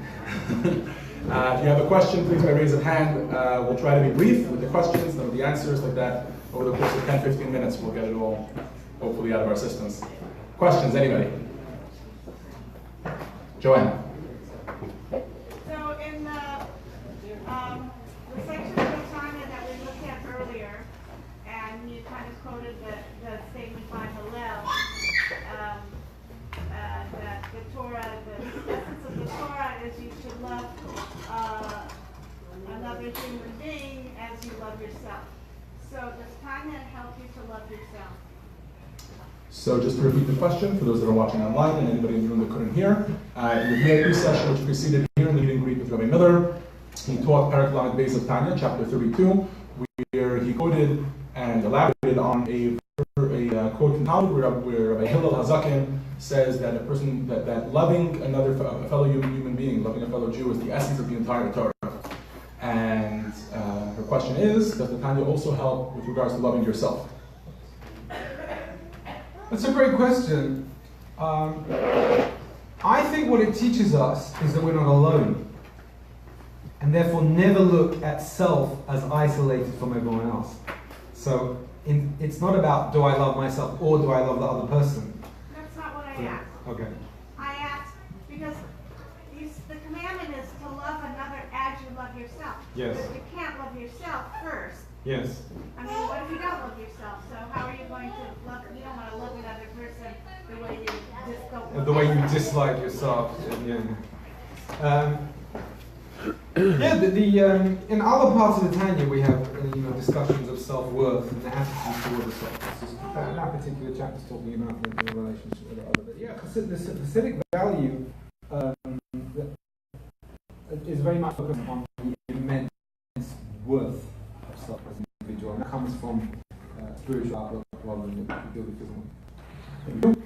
If you have a question, please raise a hand. We'll try to be brief with the questions and with the answers like that. Over the course of 10-15 minutes, we'll get it all, hopefully, out of our systems. Questions, anybody? Joanne. So in the section of the Tanya that we looked at earlier, and you kind of quoted the statement by Hillel, that the Torah, the essence of the Torah is you should love another human being as you love yourself. So does Tanya help you to love yourself? So just to repeat the question, for those that are watching online and anybody in the room that couldn't hear, in the May session which preceded here in the meet and greet with Rabbi Miller, he taught Parak Lamed Beis of Tanya, chapter 32, where he quoted and elaborated on a quote from Talmud where Rabbi Hillel Hazakin says that a person that loving a fellow human being, loving a fellow Jew, is the essence of the entire Torah. And her question is, does the Tanya also help with regards to loving yourself? That's a great question. I think what it teaches us is that we're not alone, and therefore never look at self as isolated from everyone else. So it's not about do I love myself or do I love the other person. That's not what I asked. Okay. I asked because the commandment is to love another as you love yourself. Yes. But you can't love yourself first. Yes. I mean, what if you don't love yourself? So how are you going to love? You don't want to love another person the way you just don't. Love The way you yourself. dislike yourself. Yeah. In other parts of the Tanya we have discussions of self-worth and the attitude toward the self. That particular chapter is talking about the relationship with the other. But yeah, the Hasidic value is very much focused on the immense worth of self as an individual, and that comes from spiritual outlook rather than the purely physical. Thank you.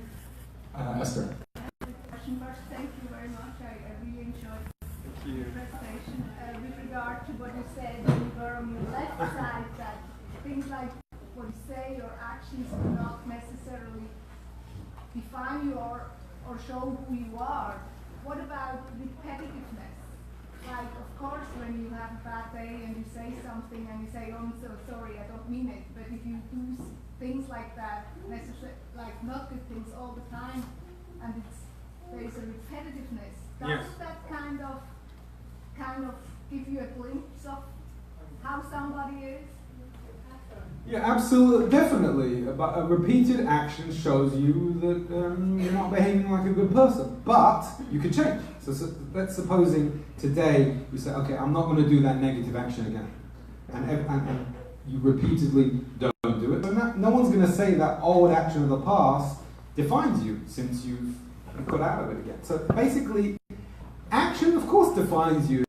Esther. First, thank you very much. I really enjoyed the presentation. With regard to what you said when you were on your left side, that things like what you say or actions do not necessarily define you or show who you are. What about repetitiveness? Like, of course, when you have a bad day and you say something and you say, oh, I'm so sorry, I don't mean it. But if you do things like that, like not good things all the time, and there is a repetitiveness, does that kind of give you a glimpse of how somebody is? Yeah, absolutely, definitely. But a repeated action shows you that you're not behaving like a good person. But you can change. So let's supposing today you say, okay, I'm not going to do that negative action again, and you repeatedly don't do it. So no one's going to say that old action of the past defines you since you've got out of it again. So basically, action, of course, defines you.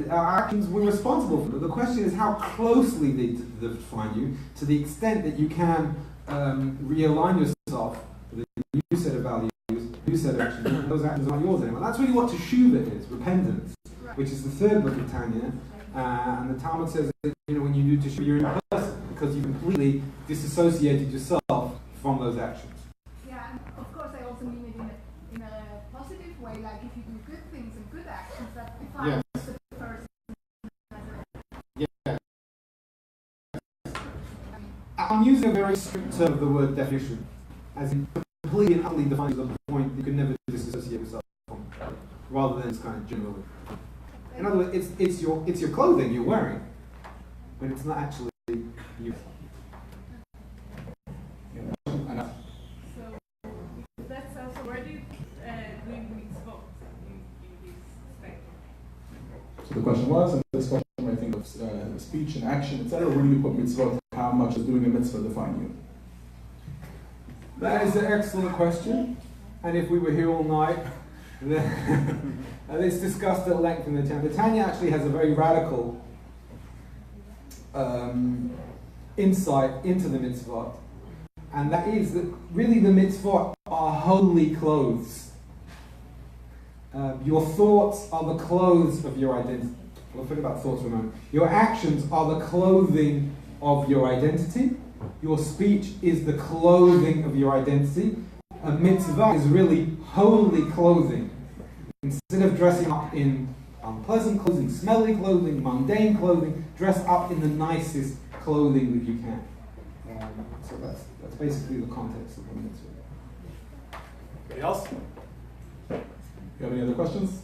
Our actions we're responsible for. The question is how closely they define you, to the extent that you can realign yourself with a new set of values, a new set of actions, and those actions aren't yours anymore. That's really what teshuvah is, repentance, which is the third book of Tanya. And the Talmud says that when you do teshuvah, you're in person because you completely disassociated yourself from those actions. Yeah, and of course I also mean it in a positive way, like if you do good things and good actions, that defines the person. Yeah. I'm using a very strict term of the word definition, as in completely and utterly defines the point that you can never disassociate yourself from, rather than it's kind of generally. In other words, it's your clothing you're wearing, but it's not actually you. So that's also where do you doing mitzvot in this spectrum? So the question was, and this question I think of speech and action, etc. Where do you put mitzvot? How much does doing a mitzvah define you? That is an excellent question, and if we were here all night, And it's discussed at length in the Tanya. The Tanya actually has a very radical insight into the mitzvot, and that is that really the mitzvot are holy clothes. Your thoughts are the clothes of your identity. We'll think about thoughts for a moment. Your actions are the clothing of your identity. Your speech is the clothing of your identity. A mitzvah is really holy clothing. Instead of dressing up in unpleasant clothing, smelly clothing, mundane clothing, dress up in the nicest clothing that you can. So that's basically the context of the mitzvah. Anybody else? You have any other questions?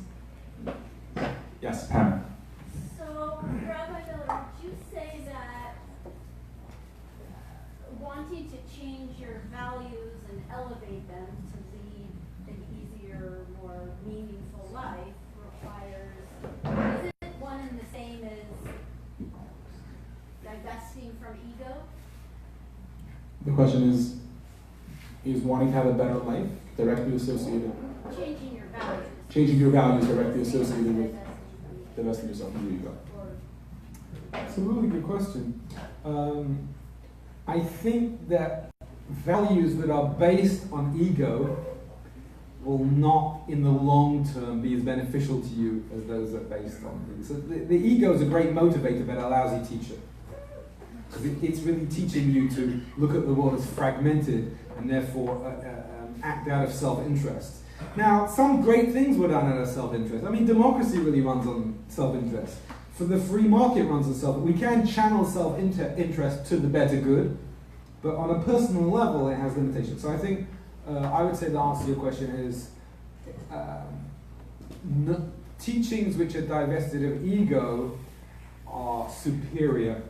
Yes, Pam. So, Rabbi Miller, would you say that wanting to change your values and elevate them to lead an easier, more meaningful life requires, is it one and the same as divesting from ego? The question is wanting to have a better life directly associated? Changing your values. Changing your values directly associated with divesting yourself from your ego. That's a really good question. I think that values that are based on ego will not, in the long term, be as beneficial to you as those that are based on ego. So the ego is a great motivator, but a lousy teacher. Because it's really teaching you to look at the world as fragmented and therefore act out of self-interest. Now, some great things were done out of self-interest. I mean, democracy really runs on self-interest. For the free market runs on self. We can channel self-interest to the better good, but on a personal level, it has limitations. So I think I would say the answer to your question is teachings which are divested of ego are superior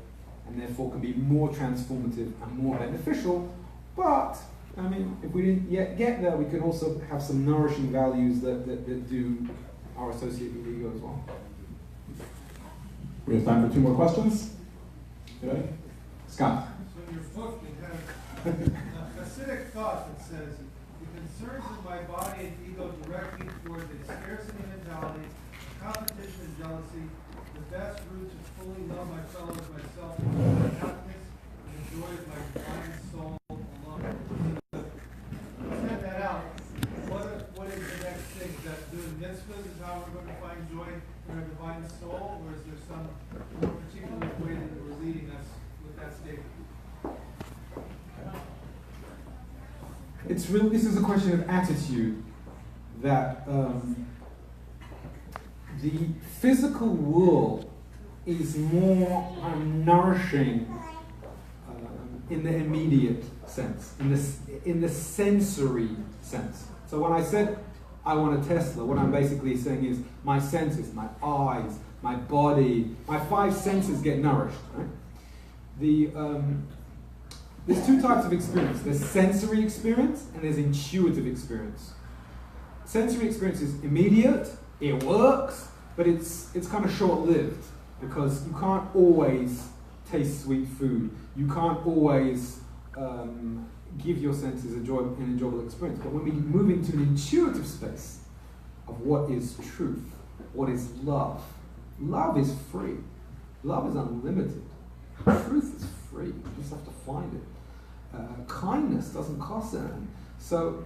and therefore can be more transformative and more beneficial. But, I mean, if we didn't yet get there, we can also have some nourishing values that are associated with ego as well. We have time for 2 more questions. You ready? Scott. So in your book, you have a Hasidic thought that says, the concerns of my body and ego directly toward a scarcity mentality, competition and jealousy, the best route to fully love my fellow as myself is my happiness and the joy of my divine soul alone. Set that out. What is the next thing? Is that doing mitzvahs is how we're going to find joy in our divine soul, or is there some more particular way that you're leading us with that statement? This is a question of attitude, that the physical world is more nourishing in the immediate sense, in the sensory sense. So when I said I want a Tesla, what I'm basically saying is my senses, my eyes, my body, my 5 senses get nourished. Right? There's 2 types of experience. There's sensory experience and there's intuitive experience. Sensory experience is immediate, it works, but it's kind of short-lived because you can't always taste sweet food. You can't always give your senses an enjoyable experience. But when we move into an intuitive space of what is truth, what is love, love is free. Love is unlimited. Truth is free. You just have to find it. Kindness doesn't cost anything. So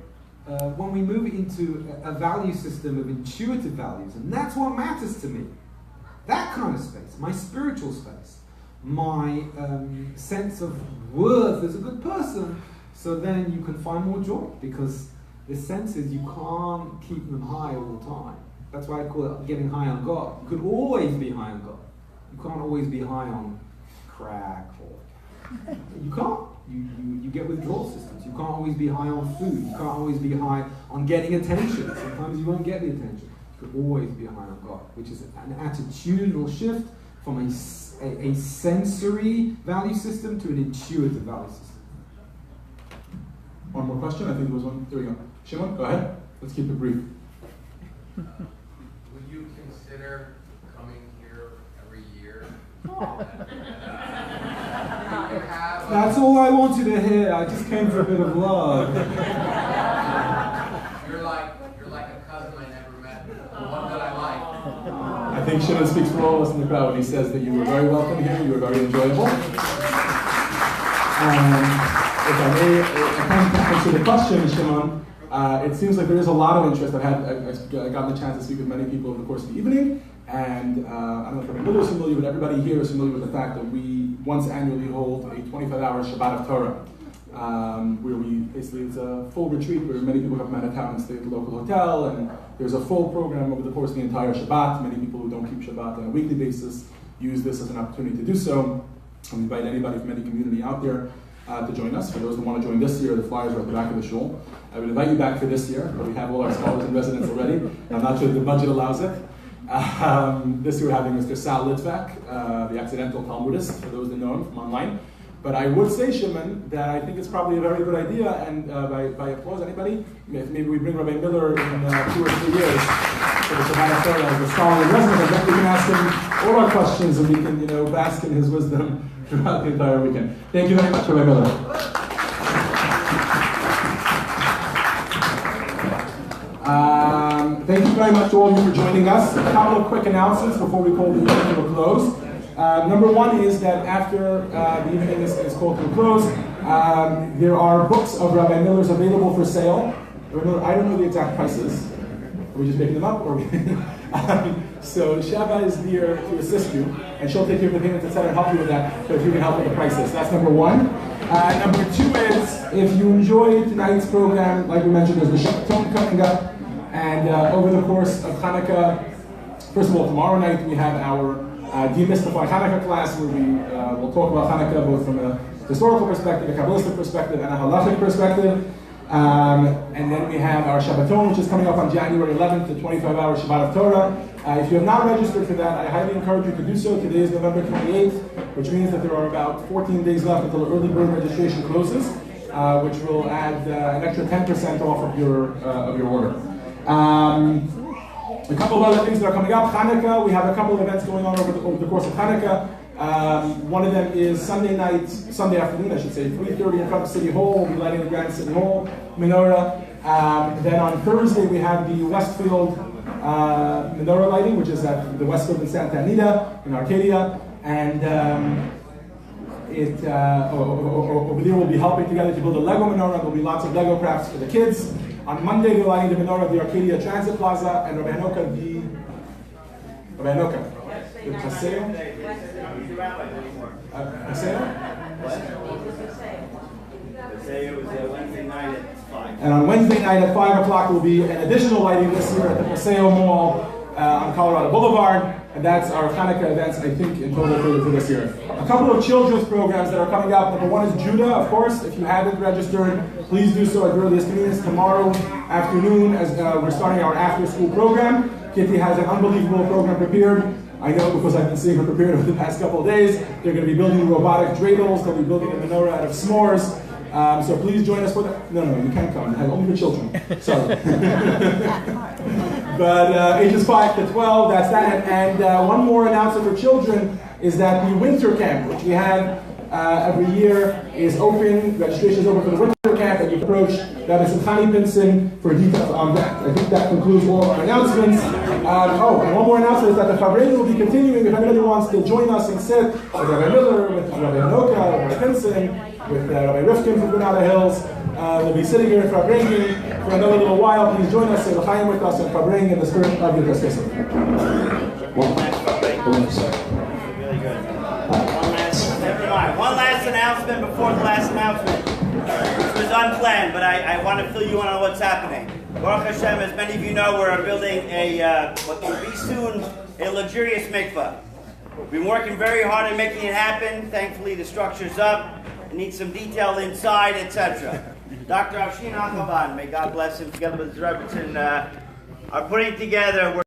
when we move into a value system of intuitive values, and that's what matters to me, that kind of space, my spiritual space, my sense of worth as a good person, so then you can find more joy, because the senses, you can't keep them high all the time. That's why I call it getting high on God. You could always be high on God. You can't always be high on crack, or you can't. You get withdrawal systems. You can't always be high on food. You can't always be high on getting attention. Sometimes you won't get the attention. You could always be high on God, which is an attitudinal shift from a sensory value system to an intuitive value system. One more question. I think there was one. There we go. Shimon, go ahead. Let's keep it brief. Would you consider coming here every year? That's all I wanted to hear. I just came for a bit of love. You're like a cousin I never think Shimon speaks for all of us in the crowd when he says that you were very welcome here, you were very enjoyable. If I may answer the question, Shimon, it seems like there is a lot of interest. I've gotten the chance to speak with many people over the course of the evening, and I don't know if everybody is familiar, but everybody here is familiar with the fact that we once annually hold a 25-hour Shabbat of Torah, where it's a full retreat where many people come out of town and stay at the local hotel, and there's a full program over the course of the entire Shabbat. Many people who don't keep Shabbat on a weekly basis use this as an opportunity to do so. We invite anybody from any community out there to join us. For those who want to join this year, the flyers are at the back of the shul. I would invite you back for this year, but we have all our scholars in residence already. I'm not sure if the budget allows it. This year we're having Mr. Sal Litvak, the accidental Talmudist, for those that know him from online. But I would say, Shimon, that I think it's probably a very good idea, and by applause, anybody? If maybe we bring Rabbi Miller in 2 or 3 years for the Shabbat of Torah as a scholar in residence, I think we can ask him all our questions and we can, bask in his wisdom throughout the entire weekend. Thank you very much, Rabbi Miller. Thank you very much to all of you for joining us. A couple of quick announcements before we call the evening to a close. Number one is that after the evening is called to a close, there are books of Rabbi Miller's available for sale. I don't know the exact prices. Are we just making them up? Or so Shava is here to assist you, and she'll take care of the payments, etc., and help you with that. So if you can help with the prices, that's number one. Number two is, if you enjoyed tonight's program, like we mentioned, there's the Shabbaton coming up, and over the course of Hanukkah, first of all, tomorrow night we have our Demystify Hanukkah class, where we will talk about Hanukkah both from a historical perspective, a Kabbalistic perspective, and a halachic perspective. And then we have our Shabbaton, which is coming up on January 11th, the 25-hour Shabbat of Torah. If you have not registered for that, I highly encourage you to do so. Today is November 28th, which means that there are about 14 days left until the early bird registration closes, which will add an extra 10% off of your order. A couple of other things that are coming up. Hanukkah, we have a couple of events going on over the course of Hanukkah. One of them is Sunday afternoon, 3:30 in front of City Hall. We'll be lighting the Grand City Hall menorah. Then on Thursday we have the Westfield menorah lighting, which is at the Westfield in Santa Anita in Arcadia. And over there we'll be helping together to build a Lego menorah. There'll be lots of Lego crafts for the kids. On Monday, they're lighting the menorah at the Arcadia Transit Plaza, and Rabbi Hanoka, the Paseo? Paseo? Was Wednesday night at 5. And on Wednesday night at 5 o'clock will be an additional lighting this year at the Paseo Mall on Colorado Boulevard, and that's our Hanukkah events, I think, in total for this year. A couple of children's programs that are coming up. Number one is Judah, of course. If you haven't registered, please do so at the earliest convenience tomorrow afternoon as we're starting our after-school program. Kitty has an unbelievable program prepared. I know because I've been seeing her prepared over the past couple of days. They're going to be building robotic dreidels. They'll be building a menorah out of s'mores. So please join us for that. No, you can't come. I have only for children. Sorry. But ages 5 to 12, that's that. And one more announcement for children is that the winter camp, which we have every year, is open. Registration is open for the winter camp, and you approach Rabbi Simchani Pinson for details on that. I think that concludes all our announcements. And one more announcement is that the Fabregas will be continuing. If anybody wants to join us and sit with Rabbi Miller, with Rabbi Hanoka, Rabbi Pinson, with Rabbi Rifkin from Granada Hills, we'll be sitting here in Fabregas for another little while. Please join us, say l'chaim with us in Fabregas in the spirit of your Christmas. Really good. One last announcement before the last announcement. This was unplanned, but I want to fill you in on what's happening. Baruch Hashem, as many of you know, we're building what will be soon a luxurious mikvah. We've been working very hard at making it happen. Thankfully, the structure's up. It needs some detail inside, etc. Dr. Avshin Achavan, may God bless him, together with his Rebbetzin, are putting together.